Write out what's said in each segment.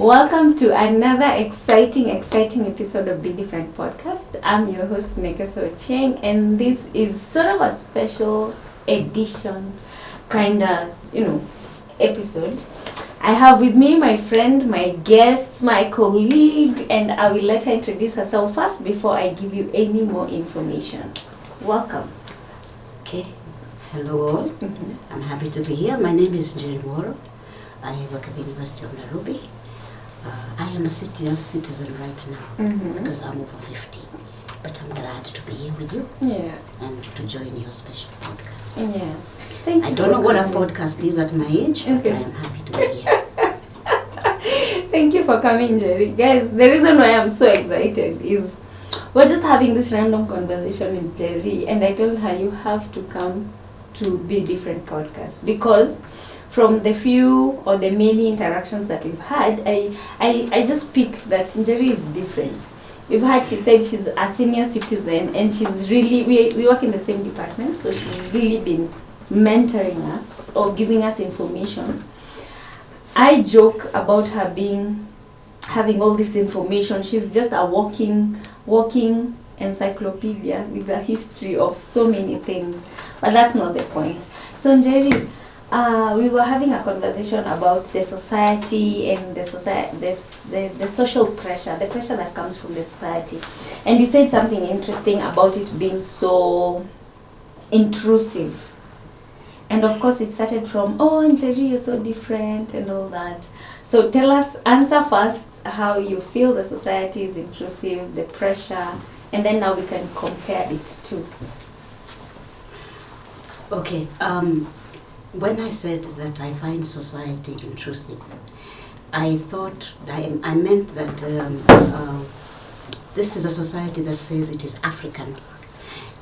Welcome to another exciting episode of Be Different Podcast. I'm your host, Nekesa Cheng, and this is sort of a special edition episode. I have with me my friend, my guest, my colleague, and I will let her introduce herself first before I give you any more information. Welcome. Okay. Hello all. I'm happy to be here. My name is Njeri Muhoro. I work at the University of Nairobi. I am a citizen right now because I'm over 50. But I'm glad to be here with you and to join your special podcast. Yeah. Thank you. I don't know what a podcast is at my age, but I am happy to be here. Thank you for coming, Jerry. Guys, the reason why I'm so excited is we're just having this random conversation with Jerry, and I told her you have to come to Be Different Podcast because from the few or the many interactions that we've had, I just picked that Njeri is different. She said she's a senior citizen and she's really, we work in the same department, so she's really been mentoring us or giving us information. I joke about her having all this information. She's just a walking encyclopedia with a history of so many things, but that's not the point. So Njeri, we were having a conversation about the society and the social pressure, the pressure that comes from the society. And you said something interesting about it being so intrusive. And of course it started from, Njeri, you're so different and all that. So tell us, answer first how you feel the society is intrusive, the pressure, and then now we can compare it to. Okay. When I said that I find society intrusive, I thought, I meant that this is a society that says it is African.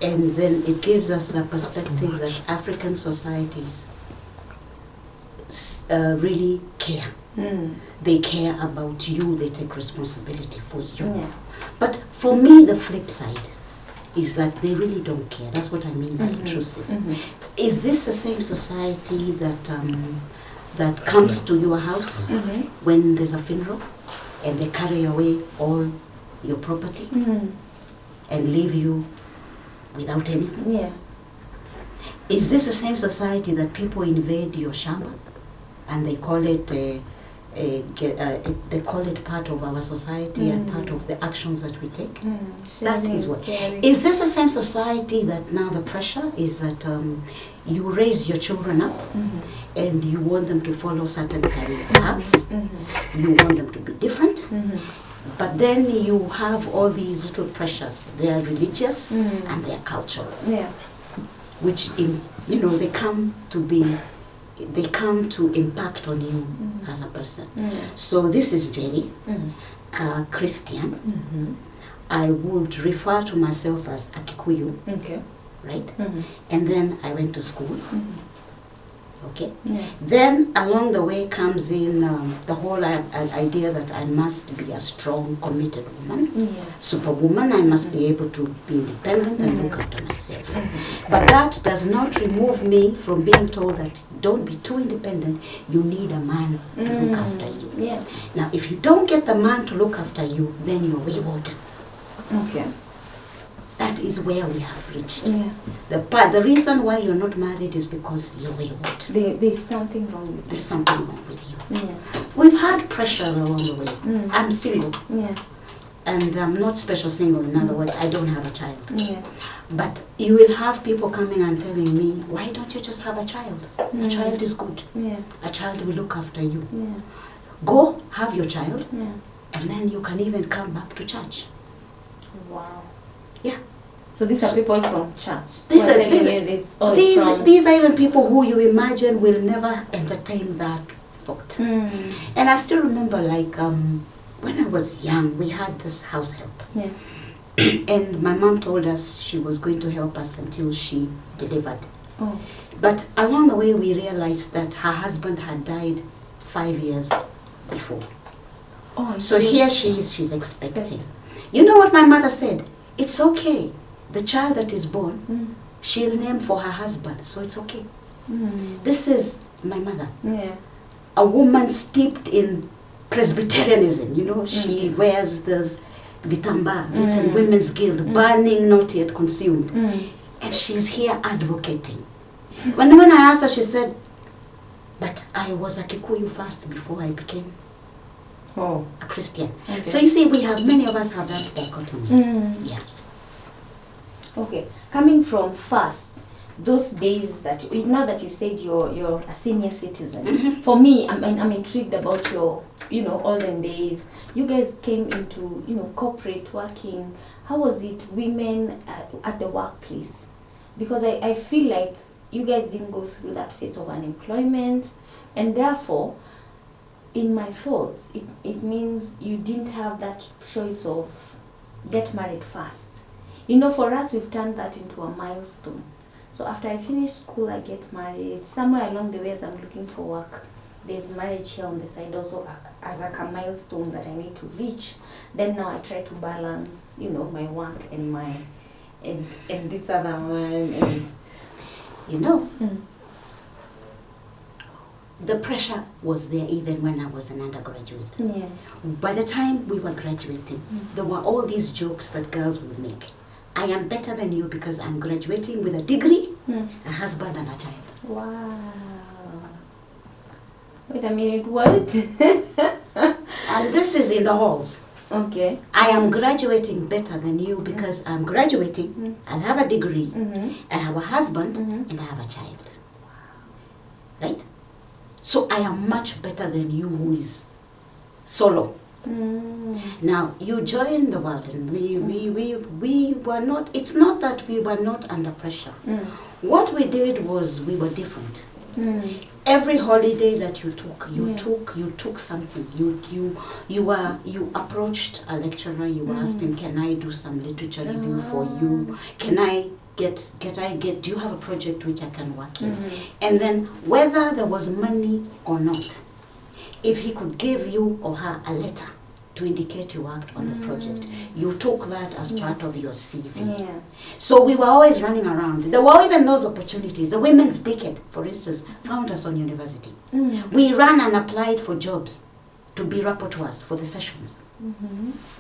And then it gives us a perspective that African societies really care. They care about you, they take responsibility for you. Yeah. But for me, the flip side is that they really don't care. That's what I mean by intrusive. Is this the same society that comes to your house when there's a funeral and they carry away all your property and leave you without anything? Yeah. Is this the same society that people invade your shamba and they call it they call it part of our society and part of the actions that we take? That is what. Scary. Is this the same society that now the pressure is that you raise your children up and you want them to follow certain career paths, you want them to be different, but then you have all these little pressures. They are religious and they are cultural, which they come to impact on you as a person. So this is Njeri, Christian. I would refer to myself as a Kikuyu, right? And then I went to school. Okay. Then along the way comes in the whole idea that I must be a strong, committed woman, superwoman. I must be able to be independent and look after myself. But that does not remove me from being told that don't be too independent. You need a man to look after you. Now, if you don't get the man to look after you, then you're wayward. Okay. That is where we have reached. The reason why you're not married is because you're wayward. There's something wrong with you. There's something wrong with you. We've had pressure along the way. I'm single. And I'm not special single. In other words, I don't have a child. But you will have people coming and telling me, why don't you just have a child? A child is good. A child will look after you. Go have your child, and then you can even come back to church. Wow. Yeah. So these are people from church. These are even people who you imagine will never entertain that thought. And I still remember, when I was young, we had this house help. And my mom told us she was going to help us until she delivered. But along the way, we realized that her husband had died 5 years before. So here she is, she's expecting. You know what my mother said? It's okay. The child that is born, she'll name for her husband, so it's okay. This is my mother. A woman steeped in Presbyterianism, you know, she wears this vitamba, written Women's Guild, burning, not yet consumed. And she's here advocating. When I asked her, she said, but I was a Kikuyu first before I became a Christian. Okay. So you see, many of us have that dichotomy. Yeah. Okay, coming from first, those days that, now that you said you're a senior citizen, for me, I'm intrigued about your, olden days. You guys came into, corporate working. How was it, women at the workplace? Because I feel like you guys didn't go through that phase of unemployment, and therefore, in my thoughts, it means you didn't have that choice of get married fast. For us, we've turned that into a milestone. So after I finish school, I get married. Somewhere along the way, as I'm looking for work, there's marriage here on the side also as like a milestone that I need to reach. Then now I try to balance, my work and my and this other one, and the pressure was there even when I was an undergraduate. Yeah. By the time we were graduating, there were all these jokes that girls would make. I am better than you because I'm graduating with a degree, a husband and a child. Wow. Wait a minute, what? And this is in the halls. Okay. I am graduating better than you because I'm graduating, I have a degree, I have a husband, and I have a child. Right? So I am much better than you who is solo. Now, you join the world, and we were not, it's not that we were not under pressure. What we did was we were different. Every holiday that you took, you took something. You approached a lecturer, you asked him, can I do some literature review for you? Can I get, do you have a project which I can work in? And then whether there was money or not, if he could give you or her a letter to indicate you worked on the project, you took that as part of your CV. Yeah. So we were always running around. There were even those opportunities. The Women's Decade, for instance, found us on university. We ran and applied for jobs to be rapporteurs for the sessions.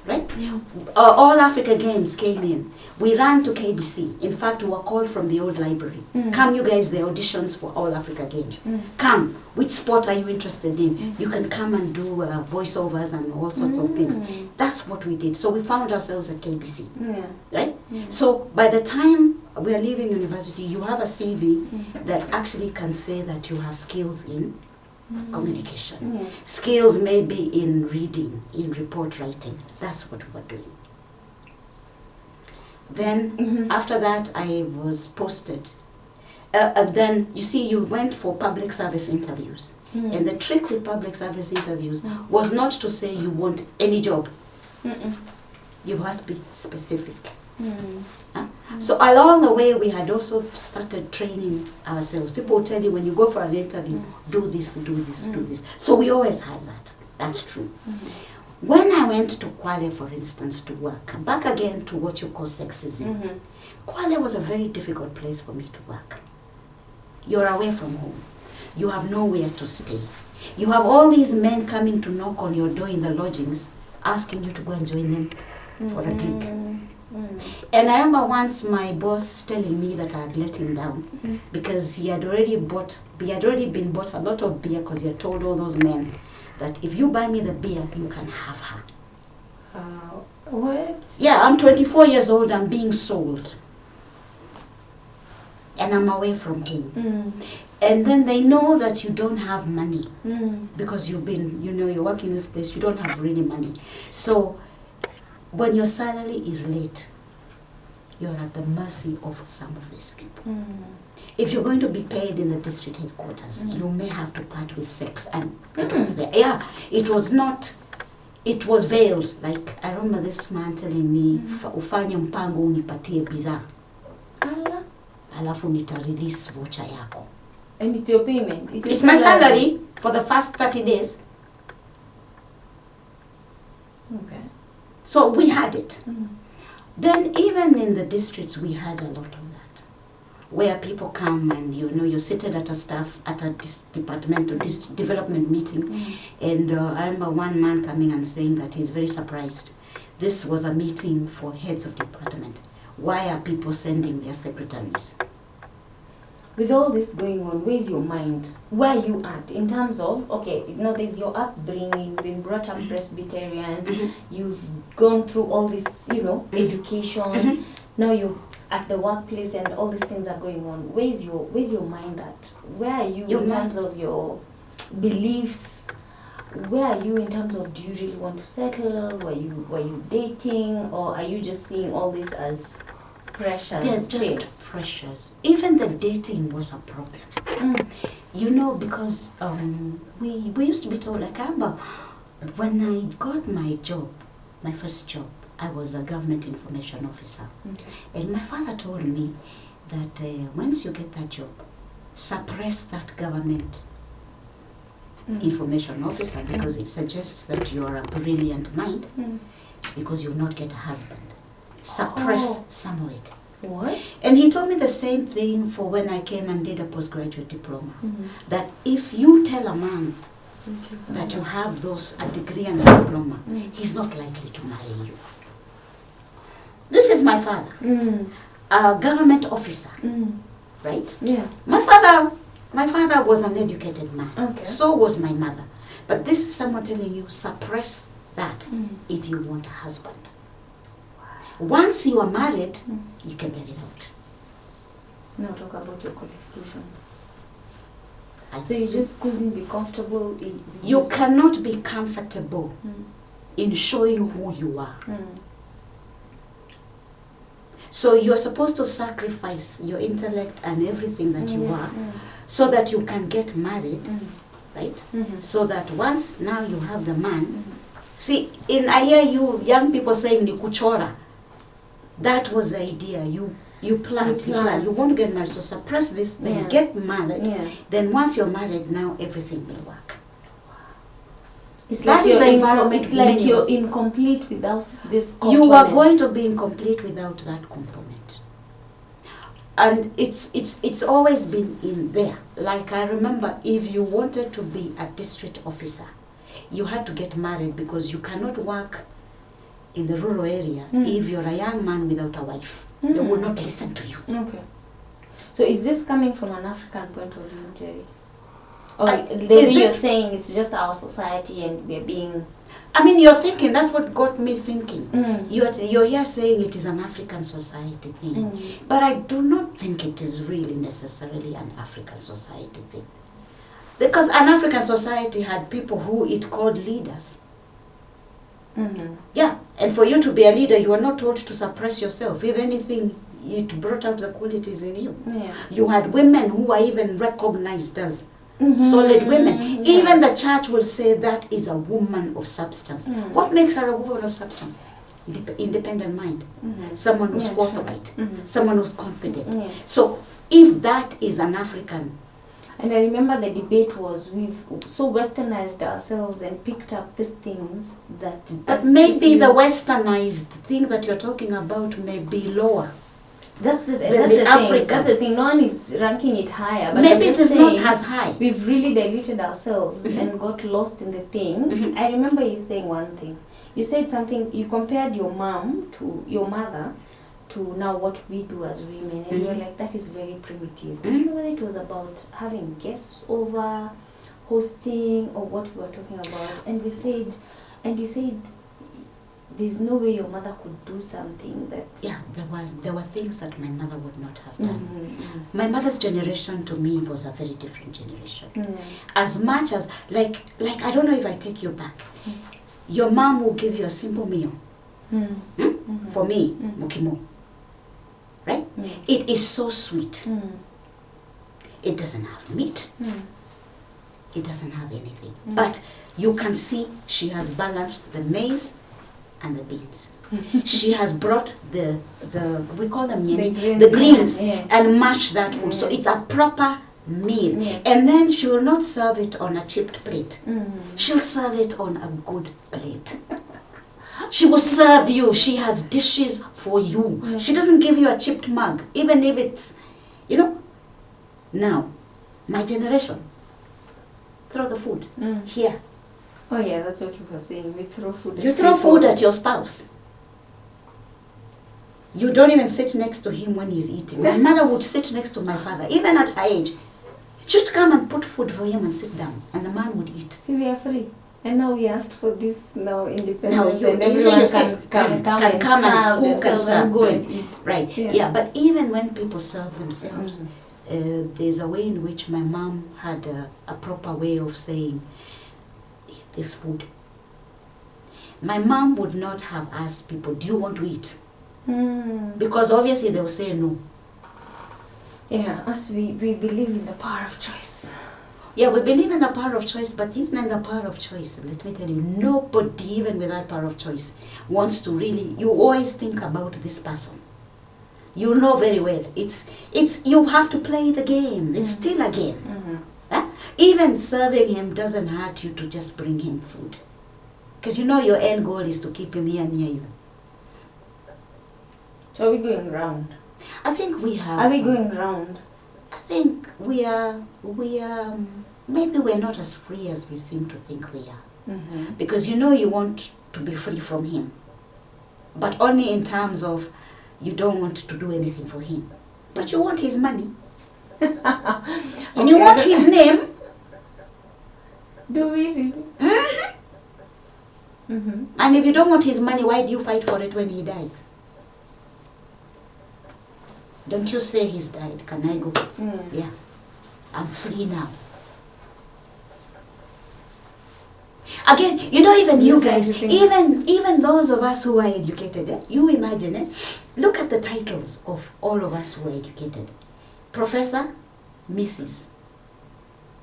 Right? All Africa Games came in. We ran to KBC. In fact, we were called from the old library. Come, you guys, the auditions for All Africa Games. Come, which sport are you interested in? You can come and do voiceovers and all sorts of things. That's what we did. So we found ourselves at KBC. Right? So by the time we are leaving university, you have a CV that actually can say that you have skills in communication. Skills maybe in reading, in report writing. That's what we were doing. Then after that, I was posted. Then you see, you went for public service interviews. And the trick with public service interviews was not to say you want any job. You must be specific. So along the way, we had also started training ourselves. People will tell you, when you go for an interview, do this, do this, do this. So we always had that. That's true. When I went to Kwale, for instance, to work, back again to what you call sexism, Kwale was a very difficult place for me to work. You're away from home. You have nowhere to stay. You have all these men coming to knock on your door in the lodgings, asking you to go and join them for a drink. And I remember once my boss telling me that I had let him down because he had already been bought a lot of beer, because he had told all those men that if you buy me the beer, you can have her. What? Yeah, I'm 24 years old, I'm being sold. And I'm away from home. And then they know that you don't have money because you've been, you're working this place, you don't have really money. So when your salary is late, you're at the mercy of some of these people. If you're going to be paid in the district headquarters, you may have to part with sex. And it was there. Yeah, it was not, it was veiled. Like, I remember this man telling me, ufanye mpango unipatie bidhaa. Alafu nita-release voucher yako. And it's your payment? It's my salary for the first 30 days. Okay. So we had it. Then even in the districts, we had a lot of that. where people come and you're seated at a departmental development meeting, and I remember one man coming and saying that he's very surprised. This was a meeting for heads of department. Why are people sending their secretaries? With all this going on, where's your mind? Where are you at in terms of, okay, there's your upbringing, been brought up Presbyterian, you've gone through all this, education, now you're at the workplace and all these things are going on. Where's your mind at? Where are you in terms of your beliefs? Where are you in terms of, do you really want to settle? Were you dating, or are you just seeing all this as pressures? They're just pressures. Even the dating was a problem. Because we used to be told, like, I remember when I got my first job, I was a government information officer. And my father told me that once you get that job, suppress that government information officer, because it suggests that you are a brilliant mind, because you'll not get a husband. Suppress some of it. What? And he told me the same thing for when I came and did a postgraduate diploma. That if you tell a man that you have a degree and a diploma, he's not likely to marry you. This is my father, a government officer, right? Yeah. My father was an educated man. Okay. So was my mother. But this is someone telling you, suppress that if you want a husband. Once you are married, you can get it out. Now talk about your qualifications. So you just couldn't be comfortable in... You cannot be comfortable in showing who you are. So you're supposed to sacrifice your intellect and everything that you are so that you can get married, right? So that once now you have the man. See, I hear you young people saying ni kuchora. That was the idea. You plant. You want to get married, so suppress this, then get married. Then once you're married, now everything will work. That is the environment. It's like you're incomplete without this component. You are going to be incomplete without that component. And it's always been in there. Like I remember, if you wanted to be a district officer, you had to get married, because you cannot work in the rural area if you're a young man without a wife. They will not listen to you. Okay. So is this coming from an African point of view, Njeri? Or the way you're saying it's just our society and we're being... I mean, you're thinking, that's what got me thinking. You're here saying it is an African society thing. But I do not think it is really necessarily an African society thing. Because an African society had people who it called leaders. Yeah, and for you to be a leader, you are not told to suppress yourself. If anything, it brought out the qualities in you. You had women who are even recognized as solid women. Even the church will say that is a woman of substance. What makes her a woman of substance? Independent mind. Someone who's forthright. Someone who's confident. So if that is an African... And I remember the debate was, we've so westernized ourselves and picked up these things that... But maybe the westernized thing that you're talking about may be lower. That's the thing. That's the thing. No one is ranking it higher. But maybe it is not as high. We've really diluted ourselves and got lost in the thing. I remember you saying one thing. You said something, you compared your mom to your mother to now what we do as women, and you're like, that is very primitive. I don't know whether it was about having guests over, hosting, or what we were talking about. And you said there's no way your mother could do something that... Yeah, there were things that my mother would not have done. My mother's generation to me was a very different generation. As much as, like I don't know if I take you back, your mom will give you a simple meal. For me, mukimo. Right? It is so sweet. It doesn't have meat. It doesn't have anything. But you can see she has balanced the maize and the beans. She has brought the we call them the greens and mashed that food. So it's a proper meal. And then she will not serve it on a chipped plate. She'll serve it on a good plate. She will serve you. She has dishes for you. She doesn't give you a chipped mug, even if You know, now, my generation, throw the food here. Oh yeah, that's what you were saying. We throw food. You throw food at your spouse. You don't even sit next to him when he's eating. My mother would sit next to my father, even at her age. Just come and put food for him and sit down, and the man would eat. See, we are free. And now we asked for this independence, Now you, and everyone can come and cook and serve. go and eat. Right, yeah. But even when people serve themselves, there's a way in which my mom had a proper way of saying, eat this food. My mom would not have asked people, do you want to eat? Because obviously they'll say no. Yeah, us we believe in the power of choice. Yeah, we believe in the power of choice, but even in the power of choice, let me tell you, nobody, even with that power of choice, wants to really, you always think about this person. You know very well, it's you have to play the game. It's still a game. Even serving him doesn't hurt you to just bring him food. Because you know your end goal is to keep him here near you. So are we going round? I think we have. Are we going round? I think we are, maybe we're not as free as we seem to think we are. Because you know you want to be free from him. But only in terms of you don't want to do anything for him. But you want his money. And you want his name. Do we really? And if you don't want his money, why do you fight for it when he dies? Don't you say he's died? Can I go? Yeah. I'm free now. Again, you know, even you guys, even those of us who are educated, you imagine, look at the titles of all of us who are educated. Professor, Mrs.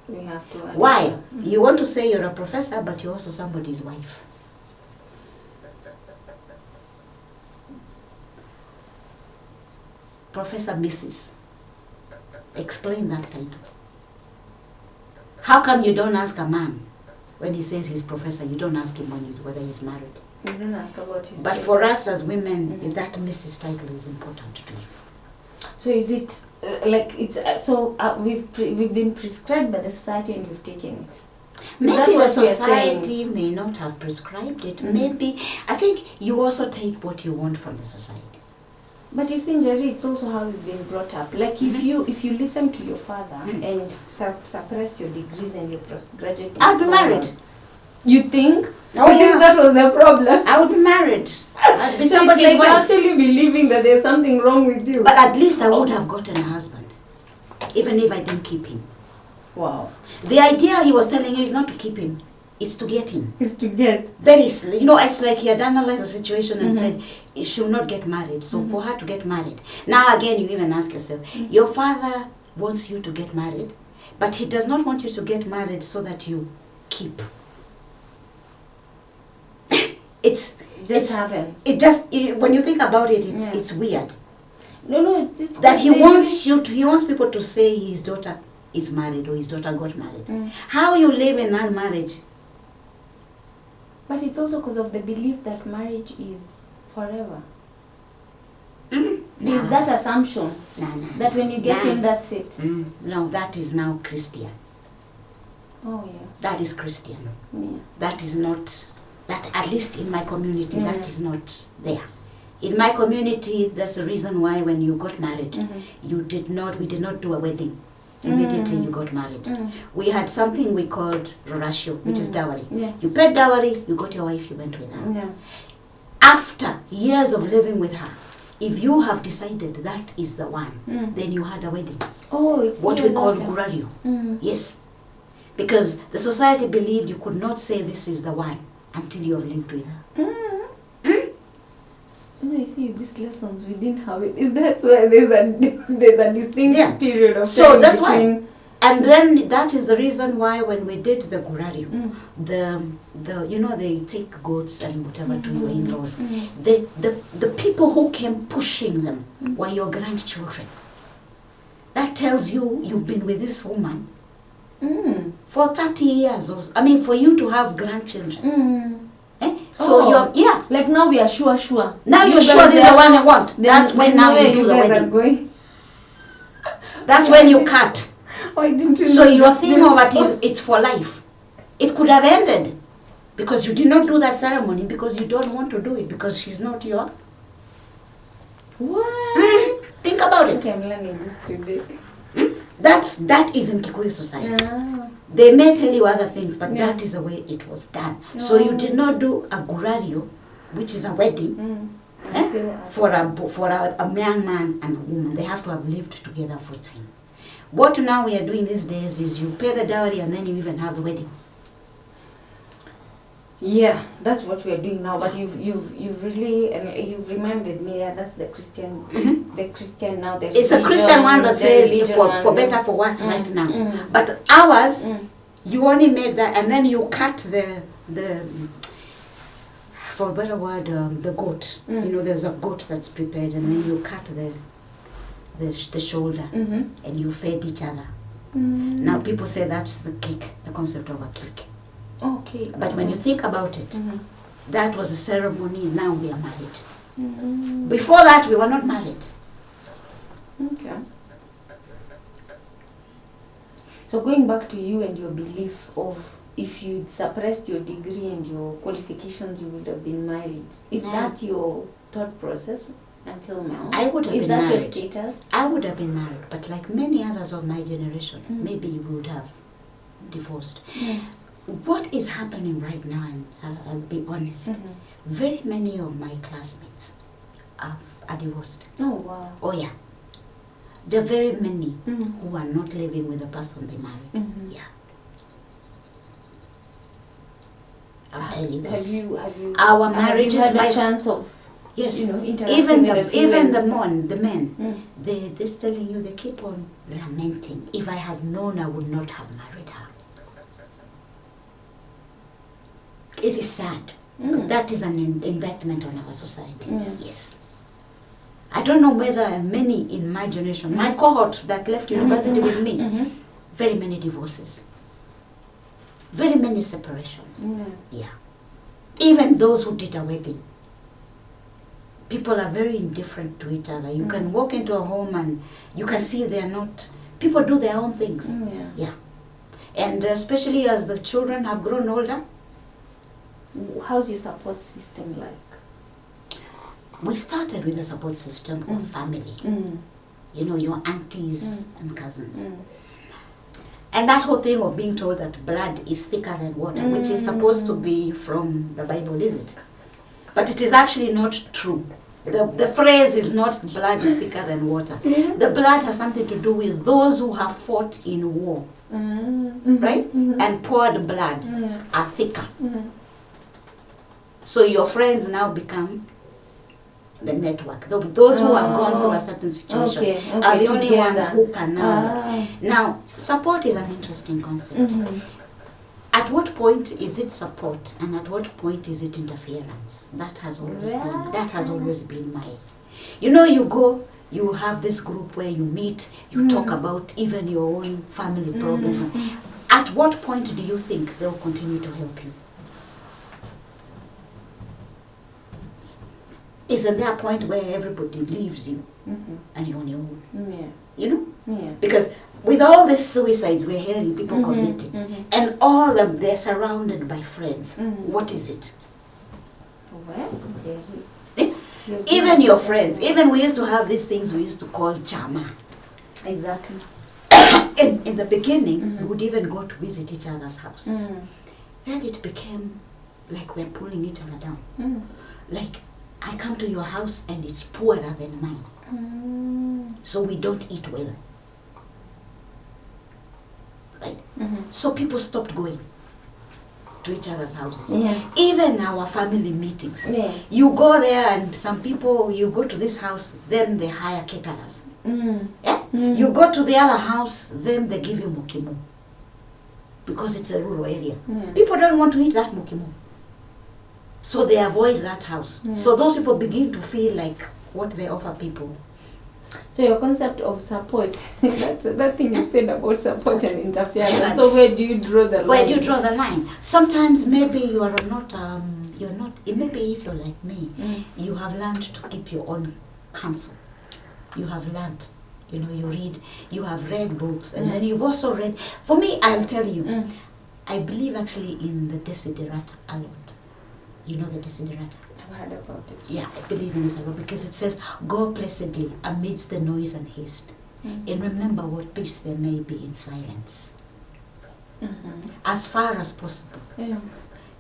We have to. Why? You want to say you're a professor, but you're also somebody's wife. Professor Mrs. Explain that title. How come you don't ask a man when he says he's professor? You don't ask him whether he's married. You don't ask about his. But for us as women, that Mrs. title is important to you. So is it like it's we've been prescribed by the society and you've taken it? Maybe the society may not have prescribed it. Maybe I think you also take what you want from the society. But you see, Njeri, it's also how you've been brought up. Like if you listen to your father and suppress your degrees and your postgraduate, I'll be married. You think? Oh, you think that was a problem? I would be married. I'd be so somebody's it's like wife. actually believing that there's something wrong with you. But at least I would have gotten a husband, even if I didn't keep him. Wow. The idea he was telling you is not to keep him. It's to get him. It's to get. Very, you know, it's like he had analyzed the situation and said she will not get married. So for her to get married. Now again, you even ask yourself, your father wants you to get married, but he does not want you to get married so that you keep. When you think about it, it's weird. No, it's that he wants people to say his daughter is married or his daughter got married. How you live in that marriage? But it's also because of the belief that marriage is forever. There's that assumption that when you get in, that's it. No, that is now Christian. Oh yeah. That is Christian. Yeah. That is not, that at least in my community, that is not there. In my community, that's the reason why when you got married, we did not do a wedding. Immediately you got married. We had something we called ratio, which is dowry. Yeah. You paid dowry, you got your wife, you went with her. Yeah. After years of living with her, if you have decided that is the one, then you had a wedding. Oh, it's what we call gurario. Yes. Because the society believed you could not say this is the one until you have lived with her. No, you see, these lessons we didn't have it. Is that why there's a distinct period of time? So that's why. And then that is the reason why when we did the gurario, the you know, they take goats and whatever to your in-laws. The people who came pushing them were your grandchildren. That tells you you've been with this woman for 30 years. I mean, for you to have grandchildren. So you're, like now we are sure. Now you're sure this is the one I want. That's when now you do the wedding. That's when you cut. Oh, I didn't know. So your thing of it's for life. It could have ended because you did not do that ceremony because you don't want to do it because she's not your. What? Think about it. Okay, I'm learning this today. That is in Kikuyu society. Ah. They may tell you other things, but Yeah. that is the way it was done. So you did not do a gurario, which is a wedding, for a young man and a woman. They have to have lived together for time. What now we are doing these days is you pay the dowry and then you even have the wedding. Yeah, that's what we are doing now. But you've really and you've reminded me. Yeah, that's the Christian. The Christian now. It's a Christian one that says for better for worse right now. But ours, you only made that, and then you cut the for a better word, the goat. You know, there's a goat that's prepared, and then you cut the shoulder, and you fed each other. Now people say that's the cake, the concept of a cake. Okay. But when you think about it, that was a ceremony. Now we are married. Before that, we were not married. Okay. So going back to you and your belief of if you'd suppressed your degree and your qualifications, you would have been married. Is that your thought process until now? I would have been married. married. Is that your status? I would have been married, but like many others of my generation, maybe we would have divorced. What is happening right now, and I'll be honest, very many of my classmates are divorced. Oh, wow. Oh, yeah. There are very many who are not living with the person they married. Yeah. I'll tell you this. Have you Our marriages, have you had a chance of yes, interacting even with the men, they're telling you, they keep on lamenting. If I had known, I would not have married her. It is sad, but that is an indictment on our society. Yes. I don't know whether many in my generation, my cohort that left university with me, very many divorces, very many separations. Yeah. Even those who did a wedding. People are very indifferent to each other. You can walk into a home and you can see they are not, people do their own things. Yeah. And especially as the children have grown older. How's your support system like? We started with a support system of family. You know, your aunties and cousins. And that whole thing of being told that blood is thicker than water, which is supposed to be from the Bible, is it? But it is actually not true. The phrase is not blood is thicker than water. The blood has something to do with those who have fought in war, right? And poured blood are thicker. So your friends now become the network. Those who have gone through a certain situation are the only ones who can now. Now, support is an interesting concept. At what point is it support, and at what point is it interference? That has always been my. You know, you go, you have this group where you meet, you talk about even your own family problems. At what point do you think they'll continue to help you? Isn't there a point where everybody leaves you and you're on your own? You know? Because with all these suicides we're hearing people committing, and all of them, they're surrounded by friends. What is it? Even your friends, even we used to have these things we used to call chama. Exactly. In the beginning, we would even go to visit each other's houses. Then it became like we're pulling each other down. Like, I come to your house and it's poorer than mine. So we don't eat well. Right? So people stopped going to each other's houses. Even our family meetings. You go there and some people, you go to this house, then they hire caterers. You go to the other house, then they give you mukimu. Because it's a rural area. People don't want to eat that mukimu. So they avoid that house. So those people begin to feel like what they offer people. So your concept of support, that's that thing you said about support and interference. So where do you draw the line? Where do you draw the line? Sometimes maybe you are not, maybe if you're like me, you have learned to keep your own counsel. You have learned, You know, you have read books, and then you've also read. For me, I'll tell you, I believe actually in the desiderata a lot. You know the desiderata? I've heard about it. Yeah, I believe in it a lot because it says, go placidly amidst the noise and haste, and remember what peace there may be in silence. As far as possible,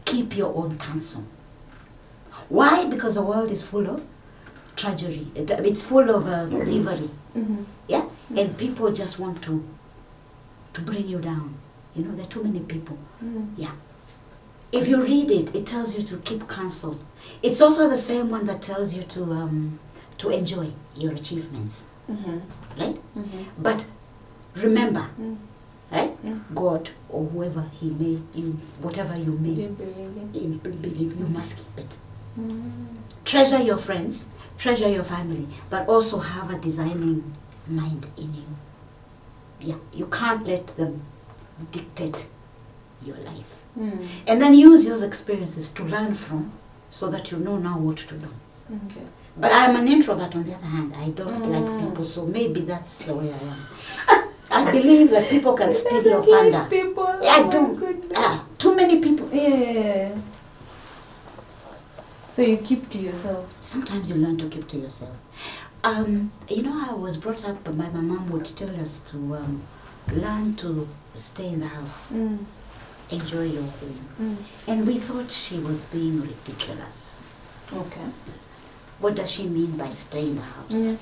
keep your own counsel. Why? Because the world is full of tragedy. It's full of thievery. Yeah, and people just want to bring you down. You know, there are too many people. Yeah. If you read it, it tells you to keep counsel. It's also the same one that tells you to enjoy your achievements, right? But remember, right? God or whoever He may, whatever you may believe, you must keep it. Treasure your friends, treasure your family, but also have a designing mind in you. Yeah, you can't let them dictate your life. And then use those experiences to learn from, so that you know now what to do. Okay. But I'm an introvert on the other hand. I don't like people, so maybe that's the way I am. I believe that people can steal your thunder. People. I don't. Too many people. Yeah. So you keep to yourself. Sometimes you learn to keep to yourself. You know, I was brought up by my mom would tell us to learn to stay in the house. Enjoy your home. And we thought she was being ridiculous. Okay. What does she mean by stay in the house?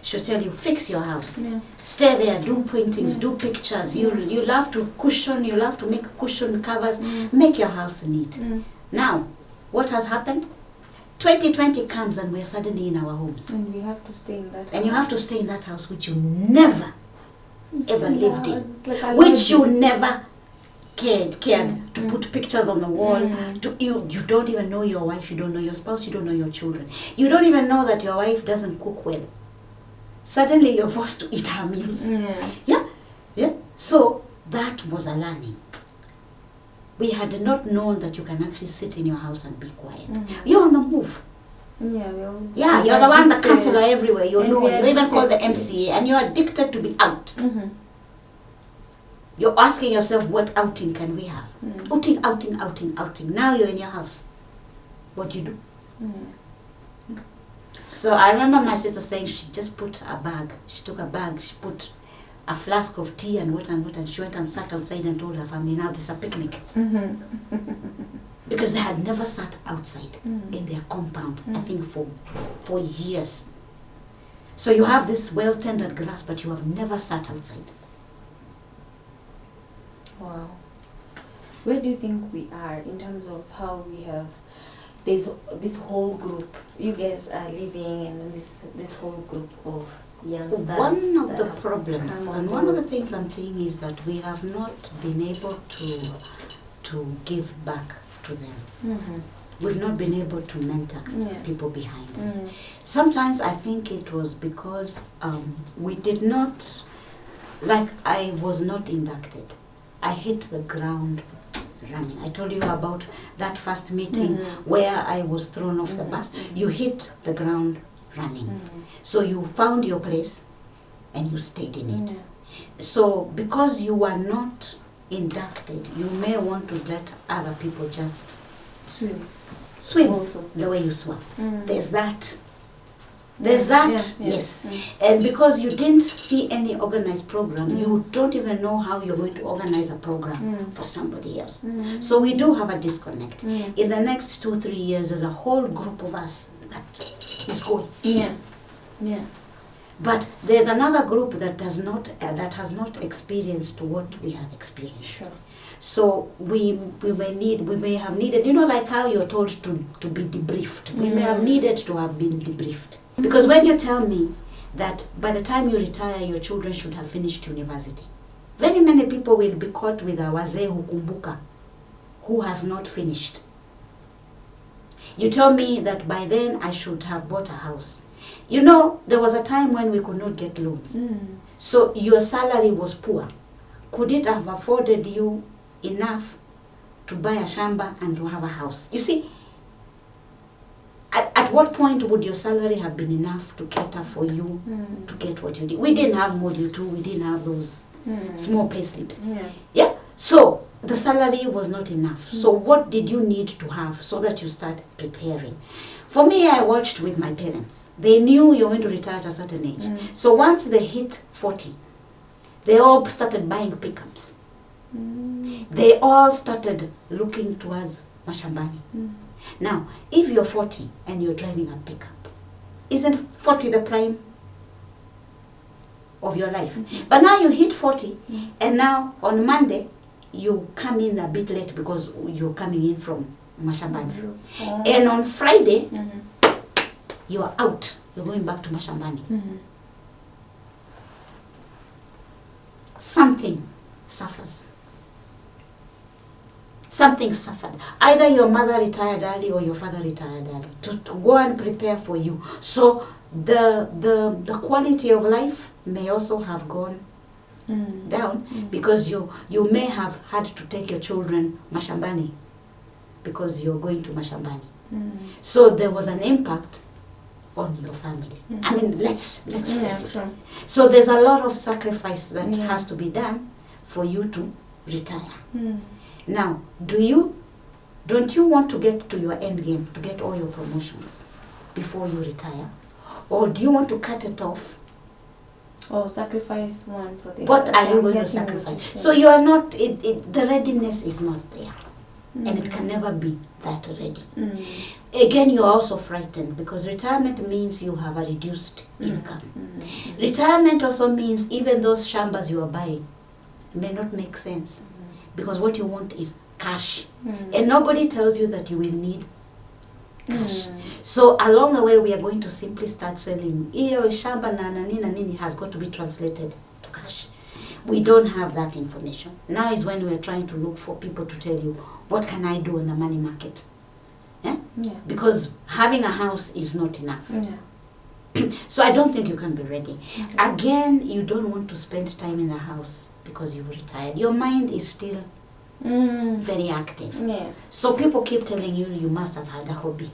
She'll tell you, fix your house. Stay there, do paintings, do pictures. You love to cushion, you love to make cushion covers. Make your house neat. Now, what has happened? 2020 comes and we're suddenly in our homes. And we have to stay in that house. And you have to stay in that house which you never, ever lived in. Like Which you never cared to put pictures on the wall. You don't even know your wife, you don't know your spouse, you don't know your children. You don't even know that your wife doesn't cook well. Suddenly you're forced to eat her meals. Yeah. So that was a learning. We had not known that you can actually sit in your house and be quiet. You're on the move. Yeah, you're the one, the counselor everywhere. You're known. You even call the MCA, and you're addicted to be out. You're asking yourself, what outing can we have? Outing. Now you're in your house. What do you do? So I remember my sister saying she just put a bag. She took a bag, she put a flask of tea and water, and she went and sat outside and told her family, now this is a picnic. Because they had never sat outside in their compound, I think for years. So you have this well-tended grass, but you have never sat outside. Wow. Where do you think we are in terms of how we have this whole group? You guys are living in this whole group of youngsters. One of the problems and one of the things I'm seeing is that we have not been able to give back to them. We've not been able to mentor people behind us. Sometimes I think it was because we did not, like I was not inducted. I hit the ground running. I told you about that first meeting where I was thrown off the bus. You hit the ground running. So you found your place and you stayed in it. So because you were not inducted, you may want to let other people just swim also the way you swam. There's that. Yes. And because you didn't see any organized program, you don't even know how you're going to organize a program for somebody else. So we do have a disconnect. In the next 2-3 years, there's a whole group of us that is going. But there's another group that has not experienced what we have experienced. So we may have needed, you know, like how you're told to be debriefed. We may have needed to have been debriefed. Because when you tell me that by the time you retire, your children should have finished university, very many people will be caught with a wazee hukumbuka who has not finished. You tell me that by then I should have bought a house. You know, there was a time when we could not get loans. So your salary was poor. Could it have afforded you enough to buy a shamba and to have a house? You see, at At what point would your salary have been enough to cater for you to get what you did? We didn't have module 2, we didn't have those small pay slips. Yeah. So the salary was not enough. So what did you need to have so that you start preparing? For me, I watched with my parents. They knew you're going to retire at a certain age. So once they hit 40, they all started buying pickups. They all started looking towards mashambani. Now, if you're 40 and you're driving a pickup, isn't 40 the prime of your life? But now you hit 40, and now on Monday, you come in a bit late because you're coming in from mashambani. And on Friday, you are out. You're going back to mashambani. Something suffers. Something suffered. Either your mother retired early or your father retired early to go and prepare for you. So the quality of life may also have gone down because you may have had to take your children mashambani because you're going to mashambani. So there was an impact on your family. I mean, let's face it. Sure. So there's a lot of sacrifice that has to be done for you to retire. Now, don't you want to get to your end game, to get all your promotions before you retire? Or do you want to cut it off? Or sacrifice one for the What are you going to sacrifice? So you are not, the readiness is not there. And it can never be that ready. Again, you are also frightened because retirement means you have a reduced income. Retirement also means even those shambas you are buying may not make sense. Because what you want is cash. And nobody tells you that you will need cash. So along the way, we are going to simply start selling. Iyo shamba na nini has got to be translated to cash. We don't have that information. Now is when we are trying to look for people to tell you, what can I do in the money market? Because having a house is not enough. So I don't think you can be ready. Again, you don't want to spend time in the house because you've retired. Your mind is still very active. So people keep telling you, you must have had a hobby.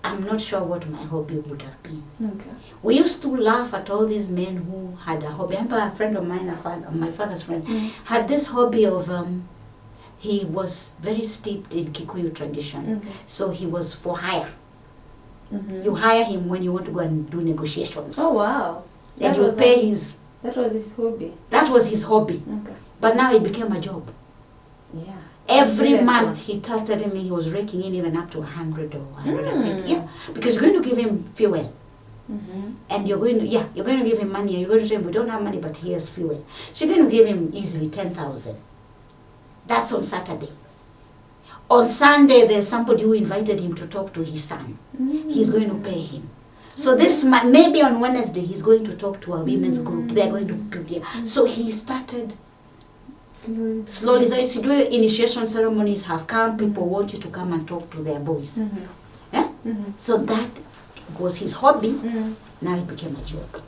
I'm not sure what my hobby would have been. We used to laugh at all these men who had a hobby. I remember a friend of mine, my father's friend, had this hobby of, he was very steeped in Kikuyu tradition. So he was for hire. You hire him when you want to go and do negotiations. Oh, wow. And you pay his... That was his hobby. That was his hobby. But now it became a job. Every month he tested me, he was raking in even up to 100 or 150. Because you're going to give him fuel. And you're going to, you're going to give him money. And you're going to say, we don't have money, but here's fuel. So you're going to give him easily 10,000. That's on Saturday. On Sunday, there's somebody who invited him to talk to his son. He's going to pay him. So this maybe on Wednesday, he's going to talk to a women's group. They're going to prepare. So he started slowly. So you do initiation ceremonies have come. People want you to come and talk to their boys. So that was his hobby. Now it became a job.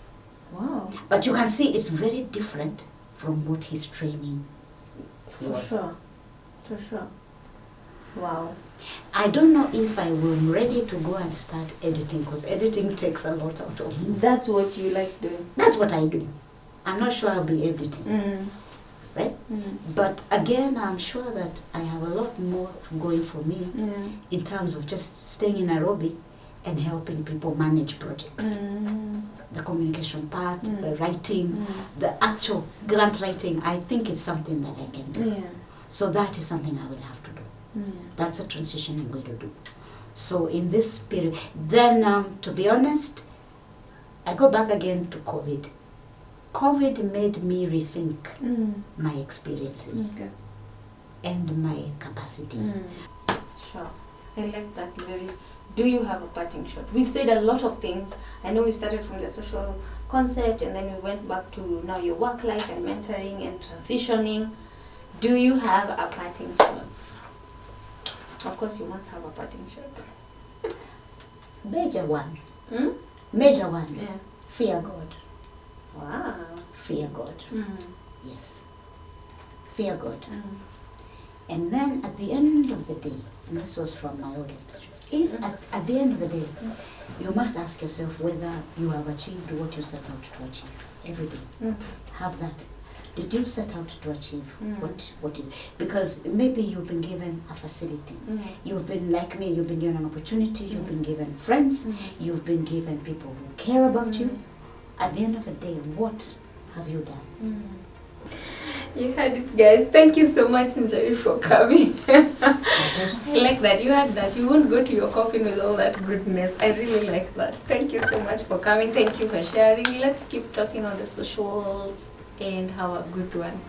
Wow. But you can see it's very different from what his training was. For sure. Wow. I don't know if I am ready to go and start editing because editing takes a lot out of me. That's what you like doing? That's what I do. I'm not sure I'll be editing. Right? But again, I'm sure that I have a lot more going for me in terms of just staying in Nairobi and helping people manage projects. The communication part, the writing, the actual grant writing, I think it's something that I can do. So that is something I will have to do. That's a transition I'm going to do. So in this period, then to be honest, I go back again to COVID. COVID made me rethink my experiences and my capacities. Sure. I like that very. Do you have a parting shot? We've said a lot of things. I know we started from the social concept and then we went back to now your work life and mentoring and transitioning. Do you have a parting shot? Of course, you must have a parting shot. Major one. Major one. Fear God. Wow. Fear God. Yes. Fear God. And then at the end of the day, and this was from my old industries, if at the end of the day, you must ask yourself whether you have achieved what you set out to achieve every day. Have that. Did you set out to achieve what you, because maybe you've been given a facility. You've been, like me, you've been given an opportunity, you've been given friends, you've been given people who care about you. At the end of the day, what have you done? You heard it, guys. Thank you so much, Njeri, for coming. I like that. You had that. You won't go to your coffin with all that goodness. I really like that. Thank you so much for coming. Thank you for sharing. Let's keep talking on the socials and have a good one.